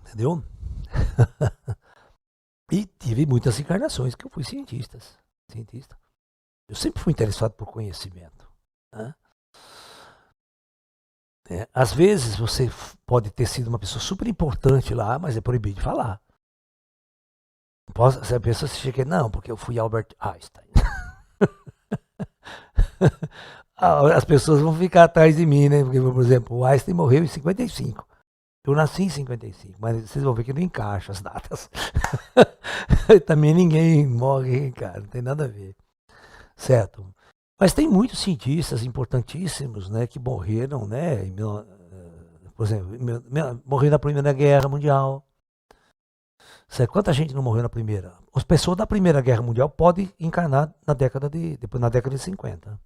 S1: Entendeu? E tive muitas encarnações que eu fui cientista. Eu sempre fui interessado por conhecimento. Né? Às vezes você pode ter sido uma pessoa super importante lá, mas é proibido de falar. Se a pessoa se chega, não, porque eu fui Albert Einstein. As pessoas vão ficar atrás de mim, né? Porque, por exemplo, o Einstein morreu em 55. Eu nasci em 55, mas vocês vão ver que não encaixa as datas. Também ninguém morre, cara, não tem nada a ver. Certo? Mas tem muitos cientistas importantíssimos, né, que morreram, né? Por exemplo, morreu na Primeira Guerra Mundial. Certo? Quanta gente não morreu na Primeira? As pessoas da Primeira Guerra Mundial podem encarnar depois na década de 50.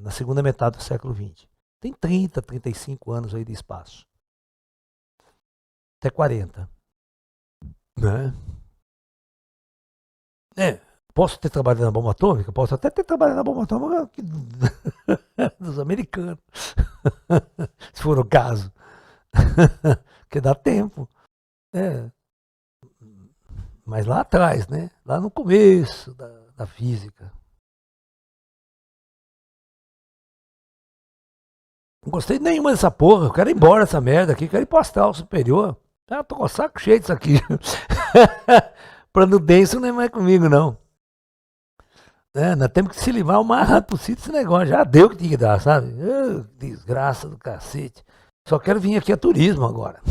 S1: Na segunda metade do século XX. Tem 30, 35 anos aí de espaço. Até 40. Né? Posso ter trabalhado na bomba atômica? Posso até ter trabalhado na bomba atômica dos americanos. Se for o caso. Porque dá tempo. Mas lá atrás, né? Lá no começo da física. Não gostei nenhuma dessa porra. Eu quero ir embora dessa merda aqui. Quero ir pro astral superior. Tô com o saco cheio disso aqui. Plano denso não é mais comigo, não. Nós temos que se livrar o mais rápido possível desse negócio. Já deu o que tinha que dar, sabe? Desgraça do cacete. Só quero vir aqui a turismo agora.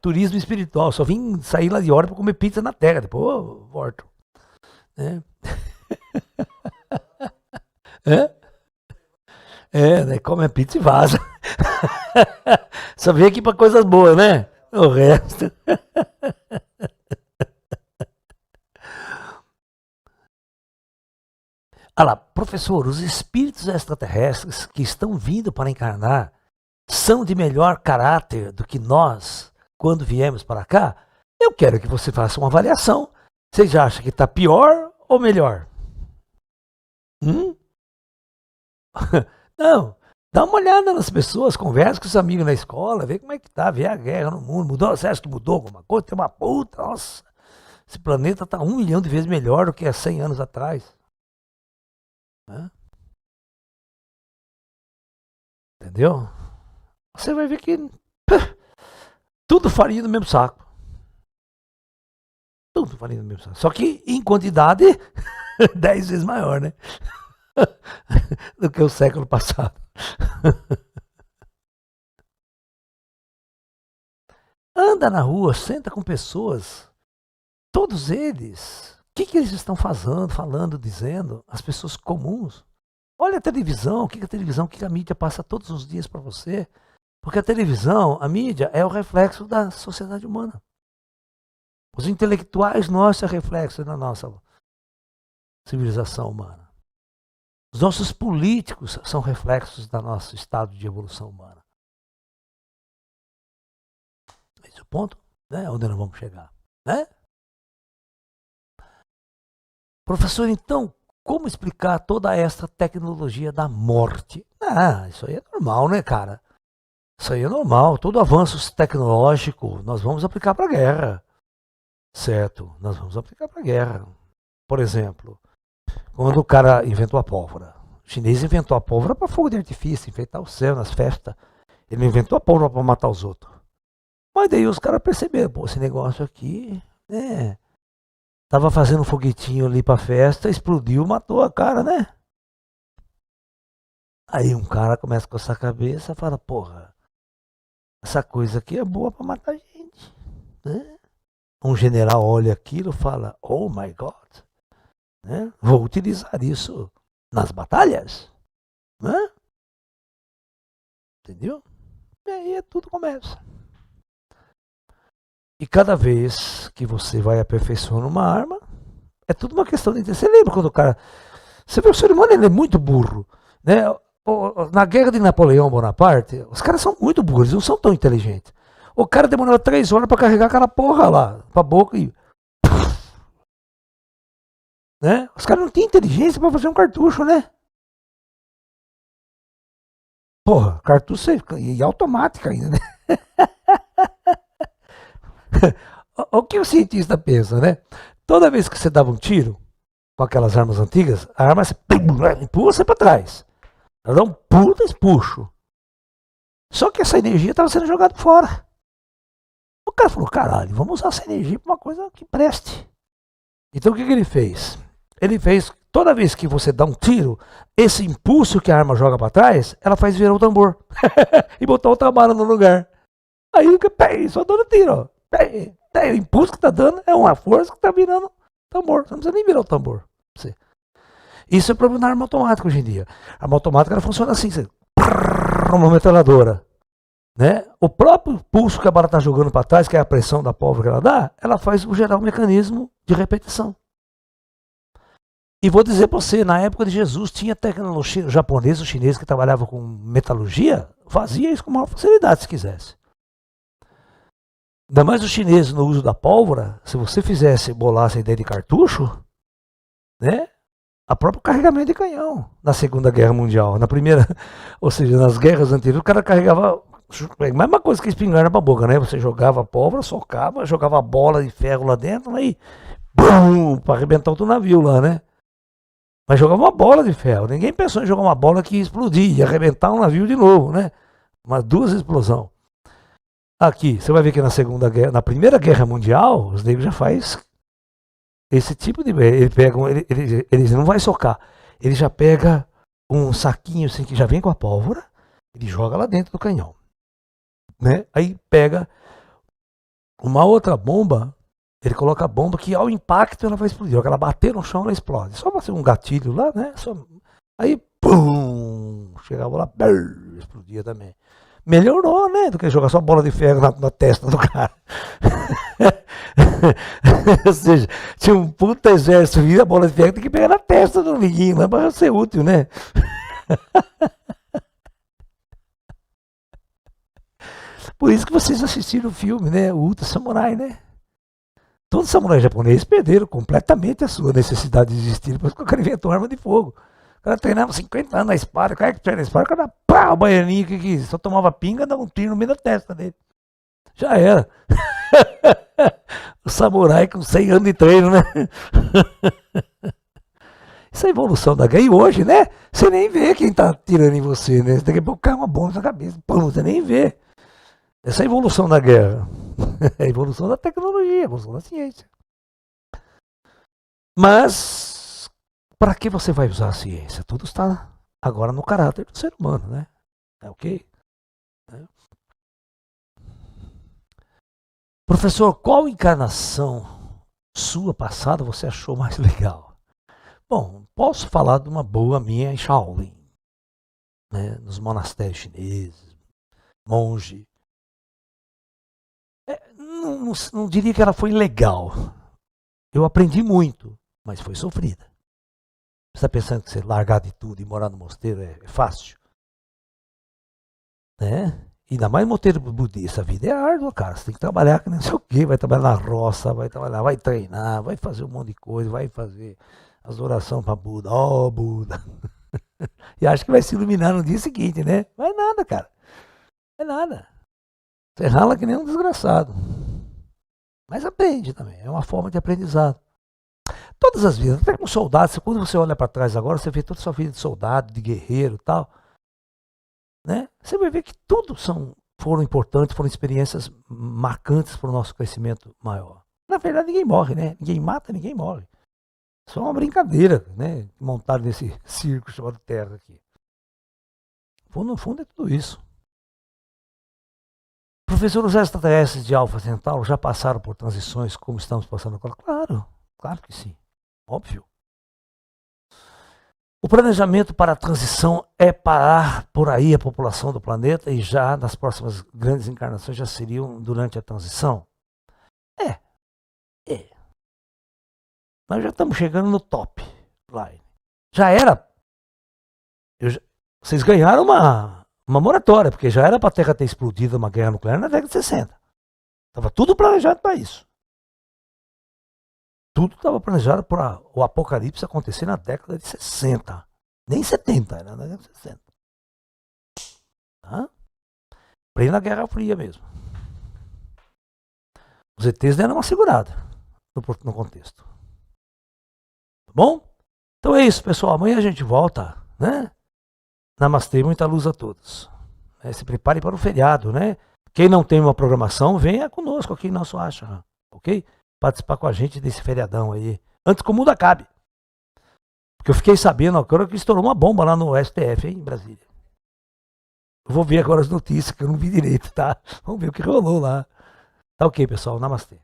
S1: Turismo espiritual. Só vim sair lá de hora pra comer pizza na terra. Depois eu volto. Né? Come a pizza e vaza. Só vem aqui pra coisas boas, né? O resto. Olha lá, professor, os espíritos extraterrestres que estão vindo para encarnar são de melhor caráter do que nós quando viemos para cá? Eu quero que você faça uma avaliação. Você já acha que está pior ou melhor? Não, dá uma olhada nas pessoas, conversa com os amigos na escola, vê como é que tá, vê a guerra no mundo, mudou, você acha que mudou alguma coisa? Tem uma puta, nossa, esse planeta tá 1 milhão de vezes melhor do que há 100 anos atrás. Entendeu? Você vai ver que tudo farinha no mesmo saco. Tudo farinha no mesmo saco. Só que em quantidade 10 vezes maior, né? Do que o século passado. Anda na rua, senta com pessoas, todos eles, o que eles estão falando, dizendo, as pessoas comuns. Olha a televisão, o que a televisão, o que a mídia passa todos os dias para você. Porque a televisão, a mídia, é o reflexo da sociedade humana. Os intelectuais nossos é reflexo da nossa civilização humana. Os nossos políticos são reflexos do nosso estado de evolução humana. Esse é o ponto, né? Onde nós vamos chegar, né? Professor, então, como explicar toda essa tecnologia da morte? Isso aí é normal, né, cara? Isso aí é normal. Todo avanço tecnológico nós vamos aplicar para a guerra. Certo? Nós vamos aplicar para a guerra. Por exemplo, quando o cara inventou a pólvora. O chinês inventou a pólvora para fogo de artifício, enfeitar o céu nas festas. Ele não inventou a pólvora para matar os outros. Mas daí os caras perceberam, pô, esse negócio aqui, né? Tava fazendo um foguetinho ali pra festa, explodiu, matou a cara, né? Aí um cara começa a coçar a cabeça e fala, porra, essa coisa aqui é boa pra matar gente, né? Um general olha aquilo e fala, oh my God, né? Vou utilizar isso nas batalhas, né? Entendeu? E aí tudo começa. E cada vez que você vai aperfeiçoando uma arma, é tudo uma questão de... Você lembra quando o cara... Você vê o ser humano, ele é muito burro, né? Na guerra de Napoleão Bonaparte, os caras são muito burros, eles não são tão inteligentes. O cara demorou 3 horas para carregar aquela porra lá, pra boca e... Né? Os caras não tinham inteligência para fazer um cartucho, né? Porra, cartucho e automática ainda, né? O que o cientista pensa, né? Toda vez que você dava um tiro com aquelas armas antigas, a arma se empurra você para trás. Ela dá um puta puxo. Só que essa energia estava sendo jogada fora. O cara falou, caralho, vamos usar essa energia para uma coisa que preste. Então o que ele fez? Ele fez, toda vez que você dá um tiro, esse impulso que a arma joga para trás, ela faz virar o tambor. E botar outra bala no lugar. Aí só dando tiro, ó. O impulso que tá dando é uma força que tá virando o tambor. Você não precisa nem virar o tambor. Isso é problema na arma automática hoje em dia. A arma automática ela funciona assim, uma metralhadora. Né? O próprio pulso que a bala está jogando para trás, que é a pressão da pólvora que ela dá, ela faz gerar um mecanismo de repetição. E vou dizer para você, na época de Jesus, tinha tecnologia japonesa ou chinesa que trabalhava com metalurgia, fazia isso com maior facilidade se quisesse. Ainda mais os chineses no uso da pólvora, se você bolasse a ideia de cartucho, né? A próprio carregamento de canhão na Segunda Guerra Mundial, na primeira, ou seja, nas guerras anteriores, o cara carregava a mesma coisa que espingarda pra boca, né? Você jogava pólvora, socava, jogava a bola de ferro lá dentro, aí, bum, pra arrebentar outro navio lá, né? Mas jogava uma bola de ferro. Ninguém pensou em jogar uma bola que ia explodir, ia arrebentar um navio de novo, né? Umas duas explosões. Aqui, você vai ver que na Primeira Guerra Mundial, os negros já faz esse tipo de... Ele não vai socar. Ele já pega um saquinho assim que já vem com a pólvora, ele joga lá dentro do canhão. Né? Aí pega uma outra bomba, ele coloca a bomba que ao impacto ela vai explodir. Ela bater no chão, ela explode. Só para ser um gatilho lá, né? Aí, pum! Chegava lá, brrr, explodia também. Melhorou, né? Do que jogar só bola de ferro na testa do cara. Ou seja, tinha um puta exército e a bola de ferro tem que pegar na testa do amiguinho, né? Para ser útil, né? Por isso que vocês assistiram o filme, né? O Ultra Samurai, né? Todos os samurais japoneses perderam completamente a sua necessidade de existir depois que o cara inventou arma de fogo. O cara treinava 50 anos na espada, o cara que treina na espada, o cara pá, o baianinho que só tomava pinga, dava um tiro no meio da testa dele. Já era. O samurai com 100 anos de treino, né? Isso é a evolução da guerra. E hoje, né? Você nem vê quem tá tirando em você, né? Daqui a pouco cai uma bomba na cabeça. Pum, você nem vê. Essa é a evolução da guerra. É a evolução da tecnologia, a evolução da ciência. Mas, para que você vai usar a ciência? Tudo está agora no caráter do ser humano, né? É ok? Professor, qual encarnação sua passada você achou mais legal? Bom, posso falar de uma boa minha em Shaolin, né? Nos monastérios chineses, monge. Não diria que ela foi legal. Eu aprendi muito, mas foi sofrida. Você está pensando que você largar de tudo e morar no mosteiro é fácil? Né? Ainda mais mosteiro budista, a vida é árdua, cara. Você tem que trabalhar que não sei o quê, vai trabalhar na roça, vai trabalhar, vai treinar, vai fazer um monte de coisa, vai fazer as orações para Buda, ó Buda. E acha que vai se iluminar no dia seguinte, né? Vai nada, cara. Vai nada. Você rala que nem um desgraçado. Mas aprende também, é uma forma de aprendizado. Todas as vidas, até como soldado, quando você olha para trás agora, você vê toda a sua vida de soldado, de guerreiro e tal. Né? Você vai ver que tudo foram importantes, foram experiências marcantes para o nosso crescimento maior. Na verdade, ninguém morre, né? Ninguém mata, ninguém morre. Só uma brincadeira, né? Montado nesse circo chamado Terra aqui. No fundo é tudo isso. Professor, os extraterrestres de Alfa Centauro já passaram por transições como estamos passando agora? Claro que sim. Óbvio. O planejamento para a transição é parar por aí a população do planeta e já nas próximas grandes encarnações já seriam durante a transição? É. Nós já estamos chegando no top line. Já era. Vocês ganharam uma moratória, porque já era para a Terra ter explodido uma guerra nuclear na década de 60. Estava tudo planejado para isso. Tudo estava planejado para o apocalipse acontecer na década de 60. Nem 70, era na década de 60. Tá? Plena Guerra Fria mesmo. Os ETs deram uma segurada no contexto. Tá bom? Então é isso, pessoal. Amanhã a gente volta, né? Namastê, muita luz a todos. Se prepare para o feriado, né? Quem não tem uma programação, venha conosco aqui em nosso Ashram, ok? participar com a gente desse feriadão aí, antes que o mundo acabe. Porque eu fiquei sabendo agora que estourou uma bomba lá no STF, hein, em Brasília. Eu vou ver agora as notícias, que eu não vi direito, tá? Vamos ver o que rolou lá. Tá ok, pessoal. Namastê.